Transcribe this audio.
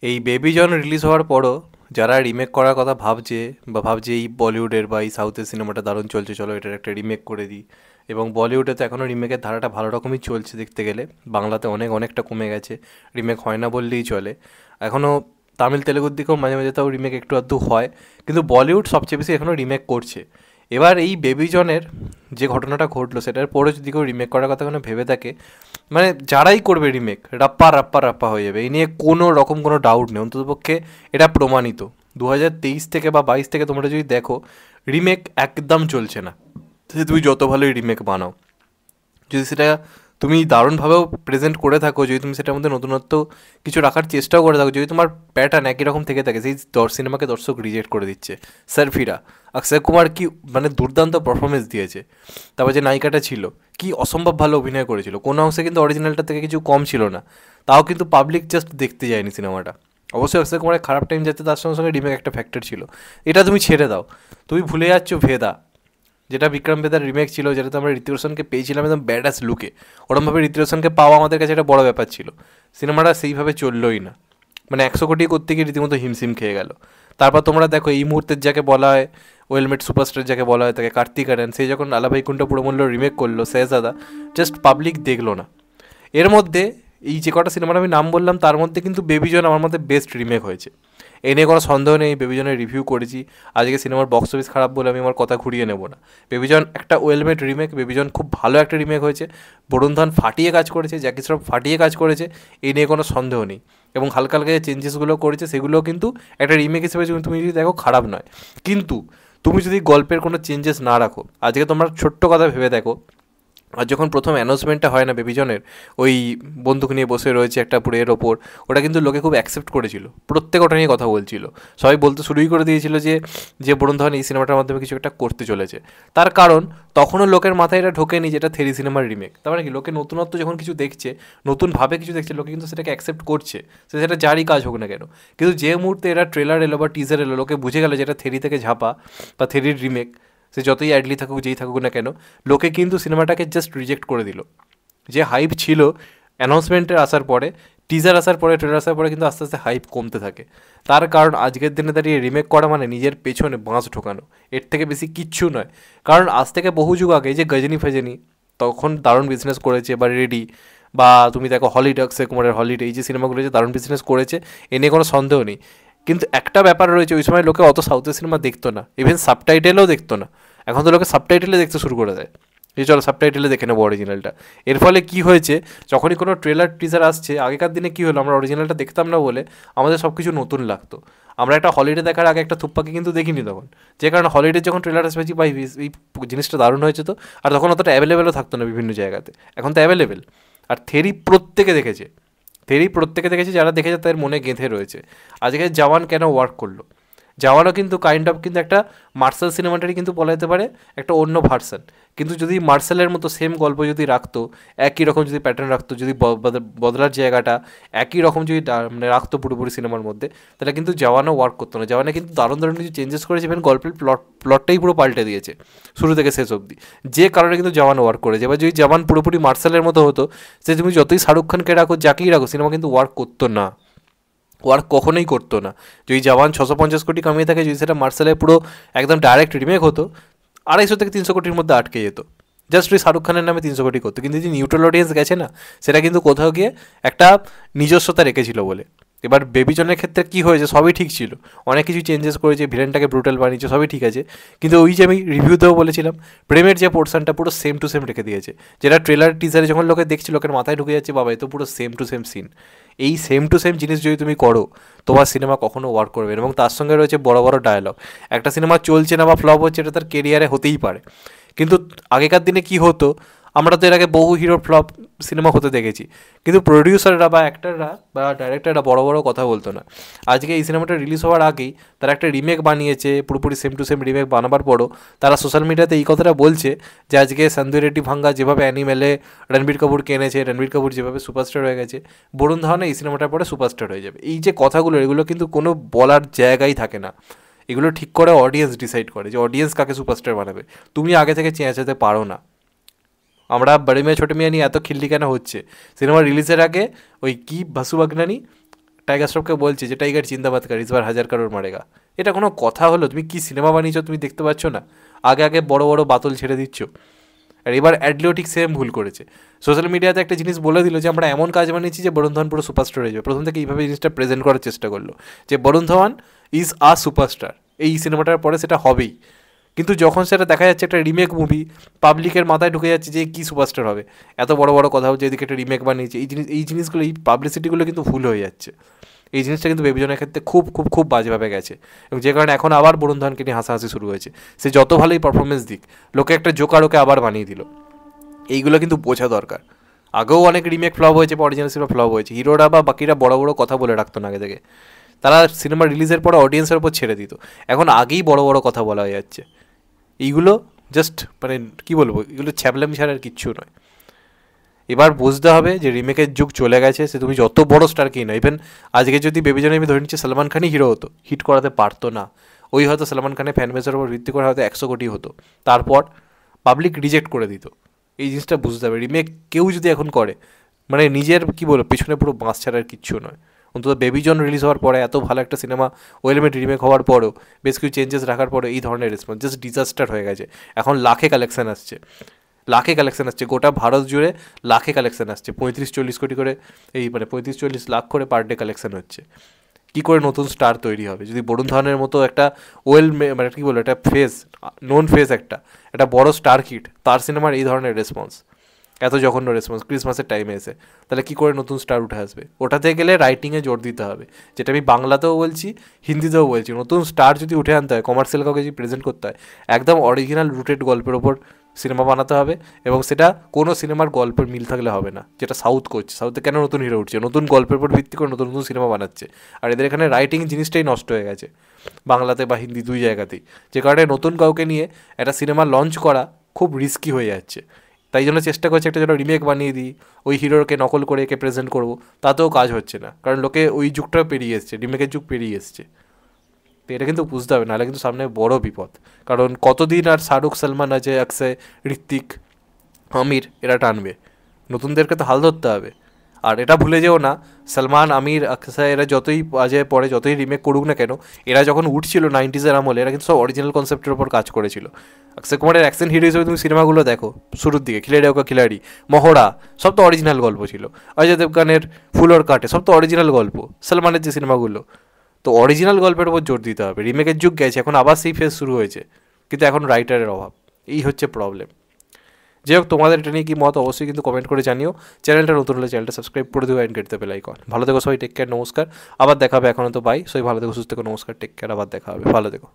এই বেবি জন রিলিজ হওয়ার পরও যারা রিমেক করার কথা ভাবছে ভাবছে এই বলিউডের বা এই সাউথের সিনেমাটা দারুণ চলছে, চলো এটার একটা রিমেক করে দিই। এবং বলিউডে তো এখনও রিমেকের ধারাটা ভালো রকমই চলছে দেখতে গেলে, বাংলাতে অনেকটা কমে গেছে, রিমেক হয় না বললেই চলে। এখনও তামিল তেলেগুর দিকেও মাঝে মাঝে তাও রিমেক একটু আধটু হয়, কিন্তু বলিউড সবচেয়ে বেশি এখনও রিমেক করছে। এবার এই বেবি জনের যে ঘটনাটা ঘটলো সেটার পরে যদি কেউ রিমেক করার কথা কোনো ভেবে থাকে, মানে যারাই করবে রিমেক রাপ্পা রাপ্পা রাপ্পা হয়ে যাবে, এই নিয়ে কোনো রকম কোনো ডাউট নেই। অন্ততপক্ষে এটা প্রমাণিত 2023 থেকে বা 22 থেকে তোমরা যদি দেখো, রিমেক একদম চলছে না। সে তুমি যত ভালোই রিমেক বানাও, যদি সেটা তুমি দারুণভাবেও প্রেজেন্ট করে থাকো, যদি তুমি সেটার মধ্যে নতুনত্ব কিছু রাখার চেষ্টাও করে থাকো, যদি তোমার প্যাটার্ন একই রকম থেকে থাকে, সেই সিনেমাকে দর্শক রিজেক্ট করে দিচ্ছে। সার্ফিরা, অক্ষয় কুমার কি মানে দুর্দান্ত পারফরমেন্স দিয়েছে। তারপর যে নায়িকাটা ছিল কি অসম্ভব ভালো অভিনয় করেছিল, কোনো অংশে কিন্তু অরিজিনালটা থেকে কিছু কম ছিল না, তাও কিন্তু পাবলিক জাস্ট দেখতে যায়নি সিনেমাটা। অবশ্যই অক্ষয় কুমারের খারাপ টাইম যাচ্ছে, তার সঙ্গে সঙ্গে রিমেক একটা ফ্যাক্টর ছিল, এটা তুমি ছেড়ে দাও। তুমি ভুলে যাচ্ছ ভেদা, যেটা বিক্রম বেদার রিমেক ছিল, যেটাতে আমরা ঋতিক রোশনকে পেয়েছিলাম একদম ব্যাডাস লুকে। ওরমভাবে ঋতিক রোশনকে পাওয়া আমাদের কাছে একটা বড় ব্যাপার ছিল। সিনেমাটা সেইভাবে চললোই না, মানে 100 কোটি করতে গিয়ে রীতিমতো হিমশিম খেয়ে গেল। তারপর তোমরা দেখো এই মুহূর্তের যাকে বলা হয় ওয়েলমেড সুপারস্টার যাকে বলা হয় তাকে, কার্তিক আর্যন, সেই যখন আলাভাইকুণ্ঠ পুরমূল্য রিমেক করলো শেহজাদা, জাস্ট পাবলিক দেখলো না। এর মধ্যে এই যে কটা সিনেমার আমি নাম বললাম তার মধ্যে কিন্তু বেবিজন আমার মধ্যে বেস্ট রিমেক হয়েছে, এ নিয়ে কোনো সন্দেহ নেই। বেবিজনের রিভিউ করেছি, আজকে সিনেমার বক্স অফিস খারাপ বলে আমি আমার কথা ঘুরিয়ে নেব না। বেবিজন একটা ওয়েলমেড রিমেক, বেবিজন খুব ভালো একটা রিমেক হয়েছে। বরুণ ধন ফাটিয়ে কাজ করেছে, জ্যাকি শ্রফ ফাটিয়ে কাজ করেছে, এই নিয়ে কোনো সন্দেহ নেই। এবং হালকা হালকা যে চেঞ্জেসগুলো করেছে সেগুলোও কিন্তু একটা রিমেক হিসেবে তুমি যদি দেখো খারাপ নয়। কিন্তু তুমি যদি গল্পের কোনো চেঞ্জেস না রাখো, আজকে তোমরা ছোট্ট কথা ভেবে দেখো, আর যখন প্রথম অ্যানাউন্সমেন্টটা হয় না বেবিজনের, ওই বন্দুক নিয়ে বসে রয়েছে একটা পুরের ওপর, ওটা কিন্তু লোকে খুব অ্যাকসেপ্ট করেছিল, প্রত্যেক ওটা নিয়ে কথা বলছিল। সবাই বলতে শুরুই করে দিয়েছিল যে যে বরুণ ধওয়ান এই সিনেমাটার মাধ্যমে কিছু একটা করতে চলেছে। তার কারণ তখনও লোকের মাথায় এটা ঢোকেনি যেটা থেরি সিনেমার রিমেক। তার মানে কি, লোকে নতুনত্ব যখন কিছু দেখছে, নতুনভাবে কিছু দেখছে, লোকে কিন্তু সেটাকে অ্যাকসেপ্ট করছে, সেটা যারই কাজ হোক না কেন। কিন্তু যে মুহূর্তে এরা ট্রেলার এলো বা টিজার এলো, লোকে বুঝে গেল যেটা থেরি থেকে ঝাপা বা থেরির রিমেক, সে যতই অ্যাডলি থাকুক যেই থাকুক না কেন, লোকে কিন্তু সিনেমাটাকে জাস্ট রিজেক্ট করে দিল। যে হাইপ ছিল অ্যানাউন্সমেন্টের আসার পরে, টিজার আসার পরে, ট্রেলার আসার পরে, কিন্তু আস্তে আস্তে হাইপ কমতে থাকে। তার কারণ আজকের দিনে দাঁড়িয়ে রিমেক করা মানে নিজের পেছনে বাঁশ ঢোকানো, এর থেকে বেশি কিচ্ছু নয়। কারণ আজ থেকে বহু যুগ আগে যে গজনী ফজনী তখন দারুণ বিজনেস করেছে, বা রেডি, বা তুমি দেখো হলিডে, অক্ষয় কুমারের হলিডে, এই যে সিনেমাগুলো যে দারুণ বিজনেস করেছে, এ নিয়ে কোনো সন্দেহ নেই। কিন্তু একটা ব্যাপার রয়েছে, ওই সময় লোকে অত সাউথের সিনেমা দেখতো না, ইভেন সাবটাইটেলও দেখতো না। এখন তো লোকে সাবটাইটেলে দেখতে শুরু করে দেয়, যে চলো সাবটাইটেলে দেখে নেবো অরিজিনালটা। এর ফলে কি হয়েছে, যখনই কোনো ট্রেলার টিজার আসছে, আগেকার দিনে কী হলো, আমরা অরিজিনালটা দেখতাম না বলে আমাদের সব কিছু নতুন লাগতো। আমরা একটা হলিডে দেখার আগে একটা থুপ্পাকে কিন্তু দেখিনি তখন, যে কারণে হলিডে যখন ট্রেলার আসবে ভাই এই জিনিসটা দারুণ হয়েছে তো। আর তখন অতটা অ্যাভেলেবেলও থাকতো না বিভিন্ন জায়গাতে, এখন তো অ্যাভেলেবেল। আর থেরি প্রত্যেকে দেখেছে, থেরি প্রত্যেকে দেখেছে, যারা দেখেছে তাদের মনে গেঁথে রয়েছে। আজকে জওয়ান কেন ওয়ার্ক করলো, জওয়ানও কিন্তু কাইন্ড অফ কিন্তু একটা মার্শাল সিনেমাটারই কিন্তু বলা যেতে পারে একটা অন্য ভার্সান। কিন্তু যদি মার্শালের মতো সেম গল্প যদি রাখতো, একই রকম যদি প্যাটার্ন রাখতো, যদি বদলার জায়গাটা একই রকম যদি মানে রাখতো পুরোপুরি সিনেমার মধ্যে, তাহলে কিন্তু জওয়ানও ওয়ার্ক করতো না। জওয়ানে কিন্তু দারুণ দারুণ কিছু চেঞ্জেস করেছে, ইভেন গল্পের প্লটটাই পুরো পাল্টে দিয়েছে শুরু থেকে শেষ অবধি, যে কারণে কিন্তু জওয়ান ওয়ার্ক করেছে। এবার যদি জওয়ান পুরোপুরি মার্শালের মতো হতো, সে তুমি যতই শাহরুখ খানকে রাখো, যাকেই রাখো, সিনেমা কিন্তু ওয়ার্ক করতো না, ওয়ার্ক কখনোই করতো না। যদি জওয়ান 650 কোটি কামিয়ে থাকে, যদি সেটা মার্শালে পুরো একদম ডাইরেক্ট রিমেক হতো, 250 থেকে 300 কোটির মধ্যে আটকে যেত। জাস্ট ওই শাহরুখ খানের নামে 300 কোটি করতো। কিন্তু যে নিউট্রাল অডিয়েন্স গেছে না, সেটা কিন্তু কোথাও গিয়ে একটা নিজস্বতা রেখেছিল বলে। এবার বেবিজনের ক্ষেত্রে কী হয়েছে, সবই ঠিক ছিল, অনেক কিছু চেঞ্জেস করেছে, ভিলেনটাকে ব্রুটাল বানিয়েছে, সবই ঠিক আছে। কিন্তু ওই যে আমি রিভিউতেও বলেছিলাম, প্রেমের যে পোর্শনটা পুরো সেম টু সেম রেখে দিয়েছে, যেটা ট্রেলার টিজারে যখন লোকে দেখছে, লোকের মাথায় ঢুকে যাচ্ছে, বাবা এ তো পুরো সেম টু সেম সিন। এই সেম টু সেম জিনিস যদি তুমি করো, তোমার সিনেমা কখনো ওয়ার্ক করবে না। এবং তার সঙ্গে রয়েছে বড় বড় ডায়লগ। একটা সিনেমা চলছে না বা ফ্লপ হচ্ছে, এটা তার কেরিয়ারে হতেই পারে। কিন্তু আগেকার দিনে কি হতো, আমরা তো এর আগে বহু হিরো ফ্লপ সিনেমা হতে দেখেছি, কিন্তু প্রডিউসাররা বা অ্যাক্টাররা বা ডাইরেক্টররা বড় বড় কথা বলতো না। আজকে এই সিনেমাটা রিলিজ হওয়ার আগেই তারা একটা রিমেক বানিয়েছে, পুরোপুরি সেম টু সেম রিমেক বানাবার পরও তারা সোশ্যাল মিডিয়াতে এই কথাটা বলছে যে আজকে সন্দু রেড্ডি ভাঙ্গা যেভাবে অ্যানিমেলে রণবীর কাপুরকে এনেছে, রণবীর কাপুর যেভাবে সুপারস্টার হয়ে গেছে, বরুণ ধাওয়ান এই সিনেমাটার পরে সুপারস্টার হয়ে যাবে। এই যে কথাগুলো, এগুলো কিন্তু কোনো বলার জায়গাই থাকে না। এগুলো ঠিক করে অডিয়েন্স ডিসাইড করে যে অডিয়েন্স কাকে সুপারস্টার বানাবে। তুমি আগে থেকে চেঁচাতে পারো না। আমরা বড় মেয়ে ছোটো মেয়ে নিয়ে এত খিল্লি কেন হচ্ছে, সিনেমা রিলিজের আগে ওই কি বাসু বাগনানি টাইগার শ্রফকে বলছে যে টাইগার জিন্দাবাদ কর, ইসবার 1000 কারোর মারেগা। এটা কোনো কথা হলো? তুমি কি সিনেমা বানিয়েছো তুমি দেখতে পাচ্ছ না? আগে আগে বড় বড় বাতল ছেড়ে দিচ্ছ। আর এবার অ্যাডলিও ঠিক সেম ভুল করেছে। সোশ্যাল মিডিয়াতে একটা জিনিস বলে দিল যে আমরা এমন কাজ বানিয়েছি যে বরুণ ধাওয়ান পুরো সুপারস্টার হয়ে যাবে। প্রথম থেকে এইভাবে জিনিসটা প্রেজেন্ট করার চেষ্টা করলো যে Varun Dhawan is a superstar, এই সিনেমাটার পরে সেটা হবেই। কিন্তু যখন সেটা দেখা যাচ্ছে একটা রিমেক মুভি, পাবলিকের মাথায় ঢুকে যাচ্ছে যে কী সুপারস্টার হবে, এত বড় বড় কথা হচ্ছে, এদিকে একটা রিমেক বানিয়েছে, এই জিনিসগুলো, এই পাবলিসিটিগুলো কিন্তু ভুল হয়ে যাচ্ছে। এই জিনিসটা কিন্তু বেবি জনের ক্ষেত্রে খুব খুব খুব বাজেভাবে গেছে, এবং যে কারণে এখন আবার বরুণ ধাওয়ানকে নিয়ে হাসাহাসি শুরু হয়েছে। সে যত ভালোই পারফরমেন্স দিক, লোকে একটা জোকার ওকে আবার বানিয়ে দিল। এইগুলো কিন্তু বোঝা দরকার। আগেও অনেক রিমেক ফ্লপ হয়েছে বা অরিজিনাল সিনেমা ফ্লপ হয়েছে, হিরোরা বা বাকিরা বড় বড় কথা বলে রাখতো না আগে থেকে, তারা সিনেমা রিলিজের পরে অডিয়েন্সের উপর ছেড়ে দিত। এখন আগেই বড় বড় কথা বলা হয়ে যাচ্ছে। এইগুলো জাস্ট মানে কী বলবো, এগুলো ছ্যাবলামি ছাড়া আর কিচ্ছু নয়। এবার বুঝতে হবে যে রিমেকের যুগ চলে গেছে। সে তুমি যত বড় স্টার কি না, ইভেন আজকে যদি বেবিজনে আমি ধরে নিচ্ছি সলমান খানই হিরো হতো, হিট করাতে পারতো না। ওই হয়তো সলমান খানের ফ্যান বেসের উপর ভিত্তি করে হয়তো 100 কোটি হতো, তারপর পাবলিক রিজেক্ট করে দিত। এই জিনিসটা বুঝতে হবে। রিমেক কেউ যদি এখন করে, মানে নিজের কী বলবো পিছনে পুরো বাঁশ ছাড়ার কিচ্ছু নয়। অন্তত বেবিজন রিলিজ হওয়ার পরে, এত ভালো একটা সিনেমা ওয়েলমেড রিমেক হওয়ার পরেও, বেশ কিছু চেঞ্জেস রাখার পরে এই ধরনের রেসপন্স জাস্ট ডিজাস্টার হয়ে গেছে। এখন লাখে কালেকশান আসছে, লাখে কালেকশান আসছে, গোটা ভারত জুড়ে লাখে কালেকশান আসছে, 35-40 কোটি করে, এই মানে 35-40 লাখ করে পার ডে কালেকশান হচ্ছে। কী করে নতুন স্টার তৈরি হবে যদি বরুণ ধাওয়ানের মতো একটা মানে কী বলবো, একটা ফেস, নোন ফেস, একটা বড় স্টার কিট, তার সিনেমার এই ধরনের রেসপন্স, এত জঘন্য রেসপন্স ক্রিসমাসের টাইমে এসে, তাহলে কী করে নতুন স্টার উঠে আসবে? ওঠাতে গেলে রাইটিংয়ে জোর দিতে হবে, যেটা আমি বাংলাতেও বলছি, হিন্দিতেও বলছি। নতুন স্টার যদি উঠে আনতে হয়, কমার্শিয়াল কাউকে যদি প্রেজেন্ট করতে হয়, একদম অরিজিনাল রুটেড গল্পের ওপর সিনেমা বানাতে হবে, এবং সেটা কোনো সিনেমার গল্পের মিল থাকলে হবে না, যেটা সাউথ করছে। সাউথে কেন নতুন হিরো উঠছে? নতুন গল্পের উপর ভিত্তি করে নতুন নতুন সিনেমা বানাচ্ছে, আর এদের এখানে রাইটিং জিনিসটাই নষ্ট হয়ে গেছে, বাংলাতে বা হিন্দি দুই জায়গাতেই। যে কারণে নতুন কাউকে নিয়ে একটা সিনেমা লঞ্চ করা খুব রিস্কি হয়ে যাচ্ছে। তাই জন্য চেষ্টা করছে একটা যেন রিমেক বানিয়ে দিই, ওই হিরোকে নকল করে একে প্রেজেন্ট করবো, তাতেও কাজ হচ্ছে না, কারণ লোকে ওই যুগটাও পেরিয়ে এসছে, রিমেকের যুগ পেরিয়ে এসছে। তো এটা কিন্তু বুঝতে হবে, নাহলে কিন্তু সামনে বড় বিপদ। কারণ কতদিন আর শাহরুখ, সলমান, অজয়, অক্ষয়, ঋত্বিক, আমির এরা টানবে? নতুনদেরকে তো হাল ধরতে হবে। আর এটা ভুলে যেও না, সলমান, আমির, অক্ষয় এরা যতই বাজে পরে, যতই রিমেক করুক না কেন, এরা যখন উঠছিল 90s আমলে, এরা কিন্তু সব অরিজিনাল কনসেপ্টের ওপর কাজ করেছিল। অক্ষয় কুমারের অ্যাকশন হিরো হিসেবে তুমি সিনেমাগুলো দেখো, শুরুর দিকে খিলাড়ি ওকা খিলাড়ি, মহড়া, সব তো অরিজিনাল গল্প ছিল। অজয় দেবগানের ফুল ওর কাটে, সব তো অরিজিনাল গল্প। সলমানের যে সিনেমাগুলো, তো অরিজিনাল গল্পের উপর জোর দিতে হবে। রিমেকের যুগ গেছে, এখন আবার সেই ফেজ শুরু হয়েছে, কিন্তু এখন রাইটারের অভাব, এই হচ্ছে প্রবলেম। যাই হোক, তোমাদের এটা নিয়ে কি মত অবশ্যই কিন্তু কমেন্ট করে জানিও। চ্যানেলটা নতুন হলে চ্যানেলটা সাবস্ক্রাইব করে দিও, and get the bell icon. ভালো থেকো সবাই, টেক কেয়ার, নমস্কার। আবার দেখা হবে, এখন তো বাই। সবাই ভালো থেকো, সুস্থ থেকো, নমস্কার, টেক কেয়ার, আবার দেখা হবে, ভালো থেকো।